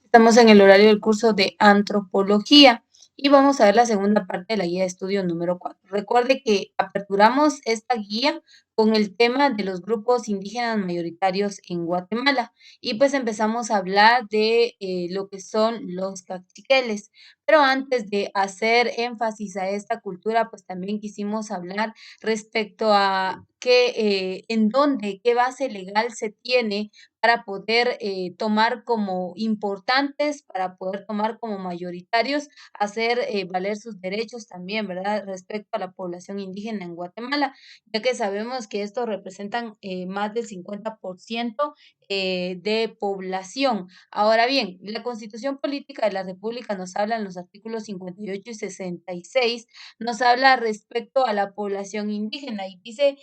Estamos en el horario del curso de antropología y vamos a ver la segunda parte de la guía de estudio número 4. Recuerde que aperturamos esta guía con el tema de los grupos indígenas mayoritarios en Guatemala y pues empezamos a hablar de lo que son los caciqueles. Pero antes de hacer énfasis a esta cultura, pues también quisimos hablar respecto a en dónde, qué base legal se tiene para poder tomar como importantes, para poder tomar como mayoritarios, hacer valer sus derechos también, ¿verdad? Respecto a la población indígena en Guatemala, ya que sabemos que estos representan más del 50% de población. Ahora bien, la Constitución Política de la República nos habla en los artículos 58 y 66, nos habla respecto a la población indígena y dice,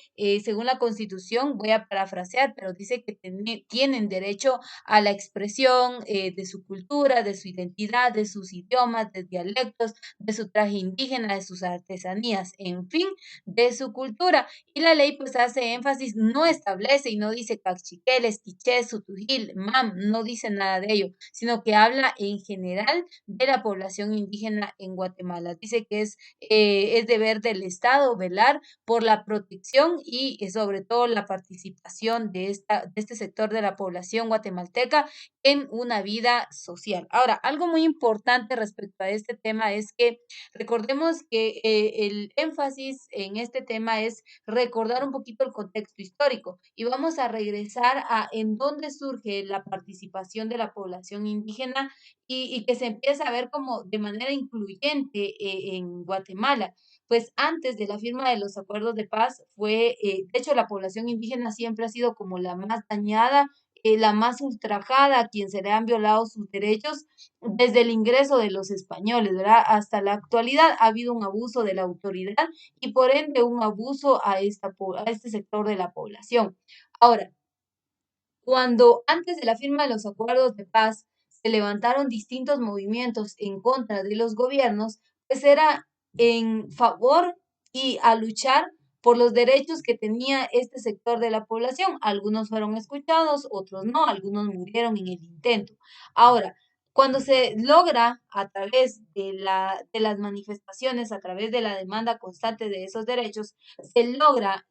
según la Constitución, voy a parafrasear, pero dice que tienen derecho a la expresión de su cultura, de su identidad, de sus idiomas, de dialectos, de su traje indígena, de sus artesanías, en fin, de su cultura. Y la ley pues hace énfasis, no establece y no dice cachiqueles, quichés, sutujil, mam, no dice nada de ello, sino que habla en general de la población indígena en Guatemala. Dice que es deber del Estado velar por la protección y sobre todo la participación de este sector de la población guatemalteca en una vida social. Ahora, algo muy importante respecto a este tema es que recordemos que el énfasis en este tema es recordar un poquito el contexto histórico y vamos a regresar a en dónde surge la participación de la población indígena y que se empieza a ver como de manera incluyente en Guatemala. Pues antes de la firma de los acuerdos de paz de hecho, la población indígena siempre ha sido como la más dañada, la más ultrajada, a quien se le han violado sus derechos desde el ingreso de los españoles, ¿verdad? Hasta la actualidad ha habido un abuso de la autoridad y por ende un abuso a este sector de la población. Ahora, cuando antes de la firma de los acuerdos de paz se levantaron distintos movimientos en contra de los gobiernos, pues era en favor y a luchar por los derechos que tenía este sector de la población. Algunos fueron escuchados, otros no, algunos murieron en el intento. Ahora, cuando se logra a través de las manifestaciones, a través de la demanda constante de esos derechos, se logra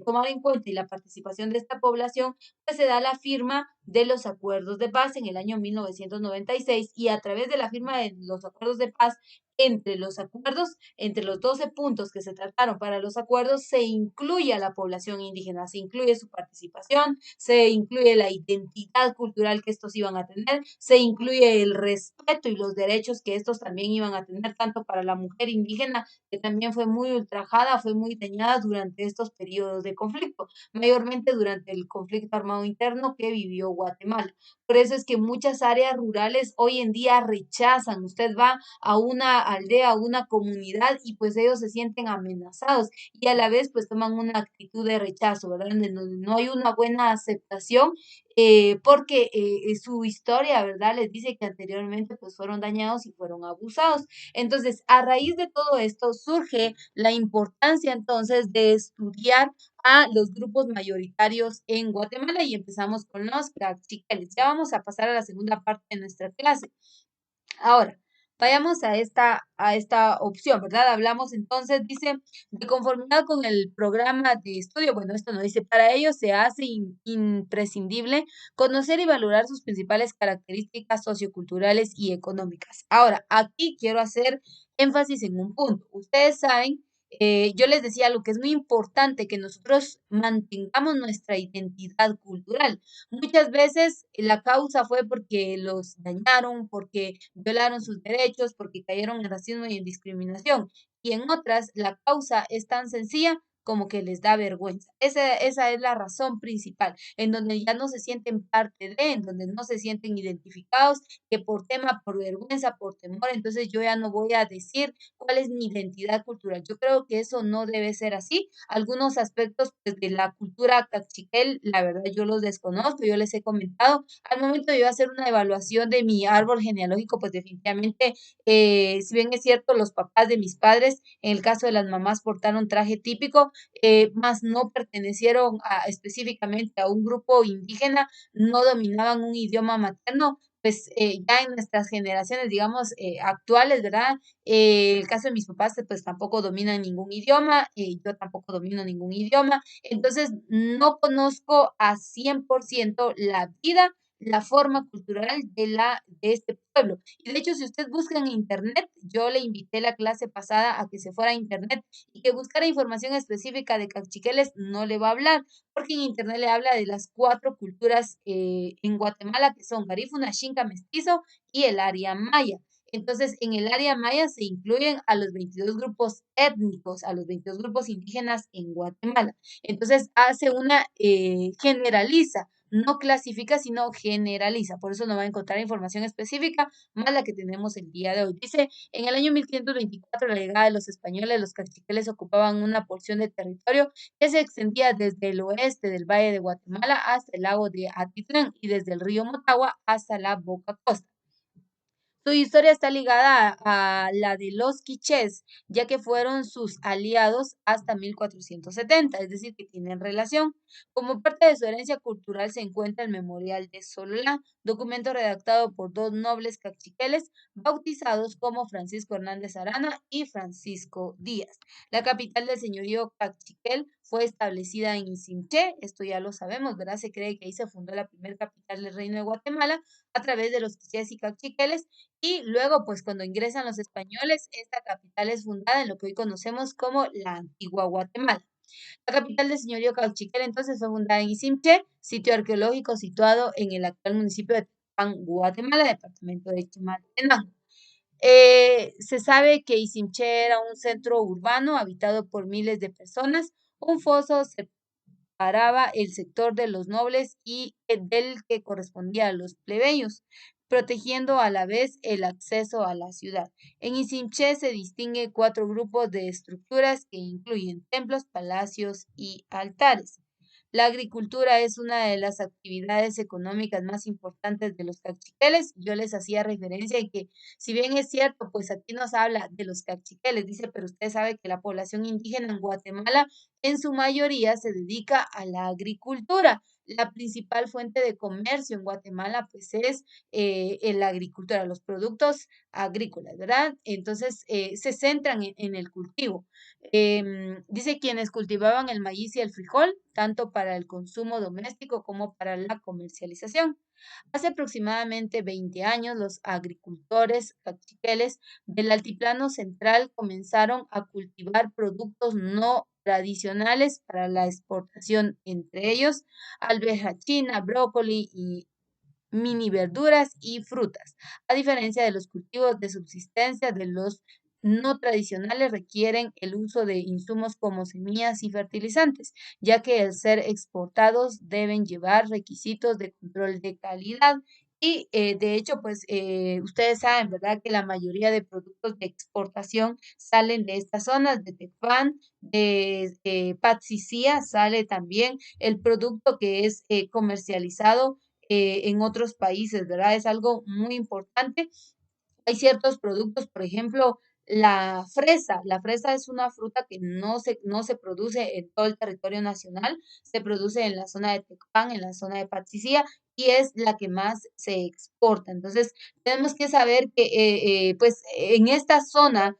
tomar en cuenta y la participación de esta población, pues se da la firma de los acuerdos de paz en el año 1996 y a través de la firma de los acuerdos de paz, entre los 12 puntos que se trataron para los acuerdos, se incluye a la población indígena, se incluye su participación, se incluye la identidad cultural que estos iban a tener, se incluye el respeto y los derechos que estos también iban a tener, tanto para la mujer indígena, que también fue muy ultrajada, fue muy dañada durante estos periodos de conflicto, mayormente durante el conflicto armado interno que vivió Guatemala. Por eso es que muchas áreas rurales hoy en día rechazan. Usted va a una aldea, a una comunidad y pues ellos se sienten amenazados y a la vez pues toman una actitud de rechazo, ¿verdad? Donde no hay una buena aceptación porque su historia, ¿verdad? Les dice que anteriormente pues fueron dañados y fueron abusados. Entonces, a raíz de todo esto surge la importancia entonces de estudiar a los grupos mayoritarios en Guatemala y empezamos con los caciqueles. Ya vamos a pasar a la segunda parte de nuestra clase. Ahora, vayamos a esta opción, ¿verdad? Hablamos entonces, dice, de conformidad con el programa de estudio, bueno, esto no dice, para ello se hace imprescindible conocer y valorar sus principales características socioculturales y económicas. Ahora, aquí quiero hacer énfasis en un punto. Ustedes saben, yo les decía lo que es muy importante, que nosotros mantengamos nuestra identidad cultural. Muchas veces la causa fue porque los dañaron, porque violaron sus derechos, porque cayeron en racismo y en discriminación. Y en otras, la causa es tan sencilla como que les da vergüenza. Esa es la razón principal, en donde ya no se sienten parte de, en donde no se sienten identificados, que por tema, por vergüenza, por temor, entonces yo ya no voy a decir cuál es mi identidad cultural. Yo creo que eso no debe ser así. Algunos aspectos pues, de la cultura cachiquel, la verdad yo los desconozco, yo les he comentado. Al momento de yo hacer una evaluación de mi árbol genealógico, pues definitivamente, si bien es cierto, los papás de mis padres, en el caso de las mamás, portaron traje típico, más no pertenecieron específicamente a un grupo indígena, no dominaban un idioma materno, ya en nuestras generaciones, digamos, actuales, ¿verdad? El caso de mis papás, pues tampoco dominan ningún idioma, yo tampoco domino ningún idioma, entonces no conozco a 100% la vida, la forma cultural de este pueblo. Y de hecho, si usted busca en internet, yo le invité la clase pasada a que se fuera a internet y que buscara información específica de Cachiqueles, no le va a hablar, porque en internet le habla de las 4 culturas, en Guatemala, que son garífuna, xinca, mestizo y el área maya. Entonces, en el área maya se incluyen a los 22 grupos étnicos, a los 22 grupos indígenas en Guatemala. Entonces, hace una, generaliza, no clasifica, sino generaliza. Por eso no va a encontrar información específica, más la que tenemos el día de hoy. Dice, en el año 1524, la llegada de los españoles, los caciques ocupaban una porción de territorio que se extendía desde el oeste del Valle de Guatemala hasta el lago de Atitlán y desde el río Motagua hasta la Boca Costa. Su historia está ligada a la de los quichés, ya que fueron sus aliados hasta 1470, es decir, que tienen relación. Como parte de su herencia cultural se encuentra el Memorial de Sololá, documento redactado por 2 nobles caciqueles bautizados como Francisco Hernández Arana y Francisco Díaz. La capital del señorío caciquel fue establecida en Isimché, esto ya lo sabemos, ¿verdad? Se cree que ahí se fundó la primera capital del Reino de Guatemala a través de los quichés y caciqueles y luego, pues cuando ingresan los españoles, esta capital es fundada en lo que hoy conocemos como la antigua Guatemala. La capital del señorío Cauchiquel entonces fue fundada en Isimché, sitio arqueológico situado en el actual municipio de Tepán, Guatemala, departamento de Chimaltenango. Se sabe que Isimché era un centro urbano habitado por miles de personas. Un foso separaba el sector de los nobles y del que correspondía a los plebeyos, protegiendo a la vez el acceso a la ciudad. En Isimché se distingue 4 grupos de estructuras que incluyen templos, palacios y altares. La agricultura es una de las actividades económicas más importantes de los cachiqueles. Yo les hacía referencia en que, si bien es cierto, pues aquí nos habla de los cachiqueles, dice, pero usted sabe que la población indígena en Guatemala en su mayoría se dedica a la agricultura. La principal fuente de comercio en Guatemala, pues, es en la agricultura, los productos agrícolas, ¿verdad? Entonces, se centran en el cultivo. Dice quienes cultivaban el maíz y el frijol, tanto para el consumo doméstico como para la comercialización. Hace aproximadamente 20 años, los agricultores cachiqueles del altiplano central comenzaron a cultivar productos no tradicionales para la exportación, entre ellos alveja china, brócoli y mini verduras y frutas. A diferencia de los cultivos de subsistencia de los no tradicionales requieren el uso de insumos como semillas y fertilizantes, ya que al ser exportados deben llevar requisitos de control de calidad. Y de hecho, pues ustedes saben, ¿verdad? Que la mayoría de productos de exportación salen de estas zonas, de Tecpan, de Patsicía, sale también el producto que es comercializado en otros países, ¿verdad? Es algo muy importante. Hay ciertos productos, por ejemplo, la fresa es una fruta que no se produce en todo el territorio nacional, se produce en la zona de Tecpan, en la zona de Patsicía, y es la que más se exporta. Entonces, tenemos que saber que, pues, en esta zona,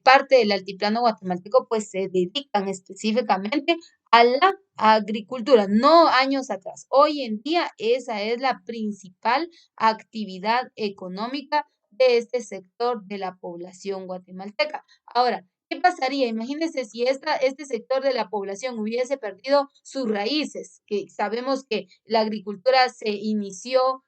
parte del altiplano guatemalteco, pues, se dedican específicamente a la agricultura, no años atrás. Hoy en día, esa es la principal actividad económica de este sector de la población guatemalteca. Ahora, ¿qué pasaría? Imagínense si este sector de la población hubiese perdido sus raíces, que sabemos que la agricultura se inició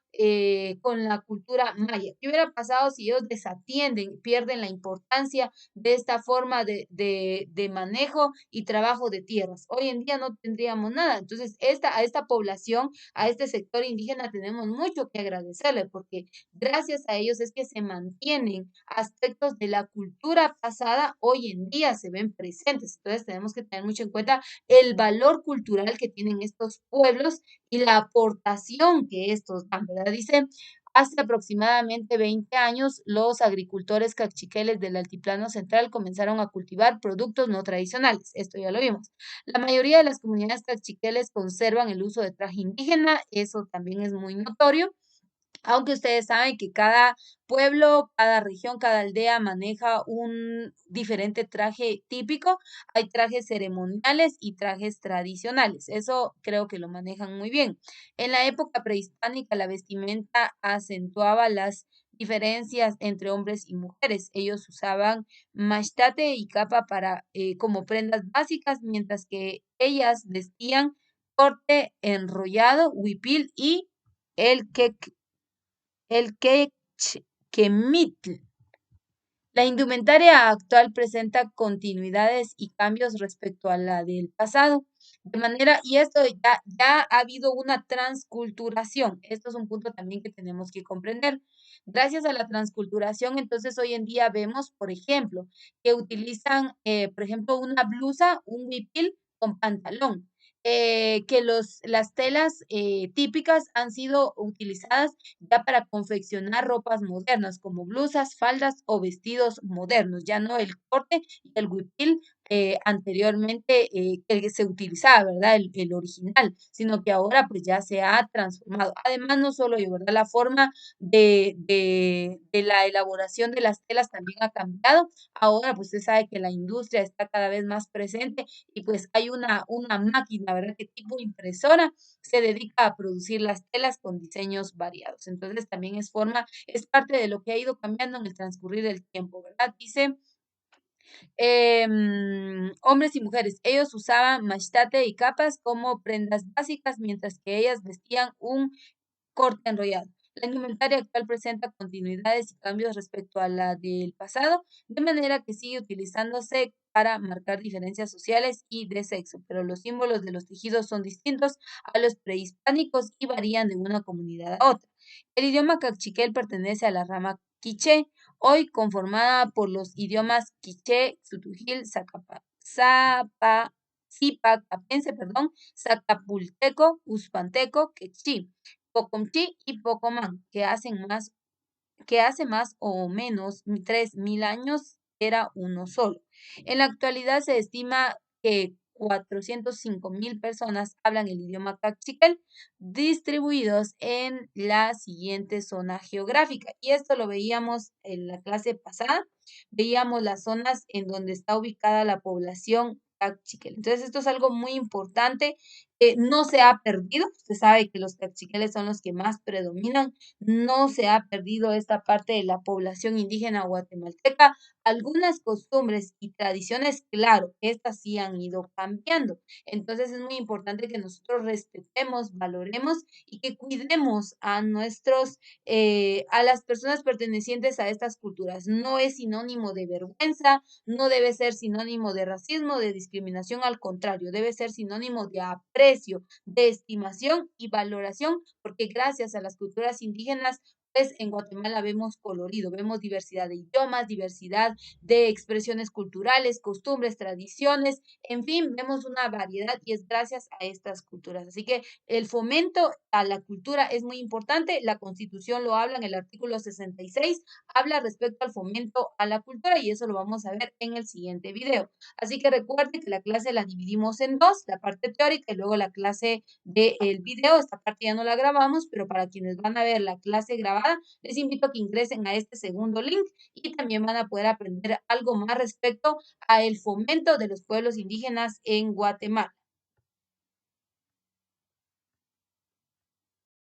con la cultura maya. ¿Qué hubiera pasado si ellos desatienden, pierden la importancia de esta forma de manejo y trabajo de tierras? Hoy en día no tendríamos nada. Entonces, a esta población, a este sector indígena, tenemos mucho que agradecerle, porque gracias a ellos es que se mantienen aspectos de la cultura pasada, hoy en día se ven presentes. Entonces tenemos que tener mucho en cuenta el valor cultural que tienen estos pueblos y la aportación que estos dan, ¿verdad? Dice, hace aproximadamente 20 años, los agricultores cachiqueles del Altiplano Central comenzaron a cultivar productos no tradicionales. Esto ya lo vimos. La mayoría de las comunidades cachiqueles conservan el uso de traje indígena, eso también es muy notorio. Aunque ustedes saben que cada pueblo, cada región, cada aldea maneja un diferente traje típico, hay trajes ceremoniales y trajes tradicionales. Eso creo que lo manejan muy bien. En la época prehispánica, la vestimenta acentuaba las diferencias entre hombres y mujeres. Ellos usaban machtate y capa para como prendas básicas, mientras que ellas vestían corte enrollado, huipil y el quechquemitl. La indumentaria actual presenta continuidades y cambios respecto a la del pasado, de manera, y esto ya ha habido una transculturación. Esto es un punto también que tenemos que comprender. Gracias a la transculturación, entonces hoy en día vemos, por ejemplo, que utilizan, por ejemplo, una blusa, un huipil con pantalón. Que las telas típicas han sido utilizadas ya para confeccionar ropas modernas como blusas, faldas o vestidos modernos, ya no el corte y el huipil anteriormente el que se utilizaba, ¿verdad? El original, sino que ahora pues ya se ha transformado. Además, no solo yo, ¿verdad? La forma de la elaboración de las telas también ha cambiado. Ahora pues usted sabe que la industria está cada vez más presente y pues hay una máquina, ¿verdad? Que tipo impresora se dedica a producir las telas con diseños variados. Entonces también es parte de lo que ha ido cambiando en el transcurrir del tiempo, ¿verdad? Dice, hombres y mujeres, ellos usaban machtate y capas como prendas básicas, mientras que ellas vestían un corte enrollado. La indumentaria actual presenta continuidades y cambios respecto a la del pasado, de manera que sigue utilizándose para marcar diferencias sociales y de sexo, pero los símbolos de los tejidos son distintos a los prehispánicos y varían de una comunidad a otra. El idioma cachiquel pertenece a la rama quiché, hoy conformada por los idiomas quiché, xutujil, capense, perdón, zacapulteco, uspanteco, quechí. Pocomchi y Pocomán, que hace más o menos 3000 años era uno solo. En la actualidad se estima que 405.000 personas hablan el idioma cachiquel, distribuidos en la siguiente zona geográfica. Y esto lo veíamos en la clase pasada, veíamos las zonas en donde está ubicada la población cachiquel. Entonces, esto es algo muy importante que no se ha perdido. Usted sabe que los cachiqueles son los que más predominan, no se ha perdido esta parte de la población indígena guatemalteca. Algunas costumbres y tradiciones, claro, estas sí han ido cambiando. Entonces es muy importante que nosotros respetemos, valoremos y que cuidemos a a las personas pertenecientes a estas culturas. No es sinónimo de vergüenza, no debe ser sinónimo de racismo, de discriminación, al contrario, debe ser sinónimo de aprecio, de estimación y valoración, porque gracias a las culturas indígenas, pues en Guatemala vemos colorido, vemos diversidad de idiomas, diversidad de expresiones culturales, costumbres, tradiciones, en fin, vemos una variedad y es gracias a estas culturas. Así que el fomento a la cultura es muy importante, la Constitución lo habla en el artículo 66, habla respecto al fomento a la cultura y eso lo vamos a ver en el siguiente video. Así que recuerde que la clase la dividimos en dos, la parte teórica y luego la clase del video. Esta parte ya no la grabamos, pero para quienes van a ver la clase grabada, les invito a que ingresen a este segundo link y también van a poder aprender algo más respecto a el fomento de los pueblos indígenas en Guatemala.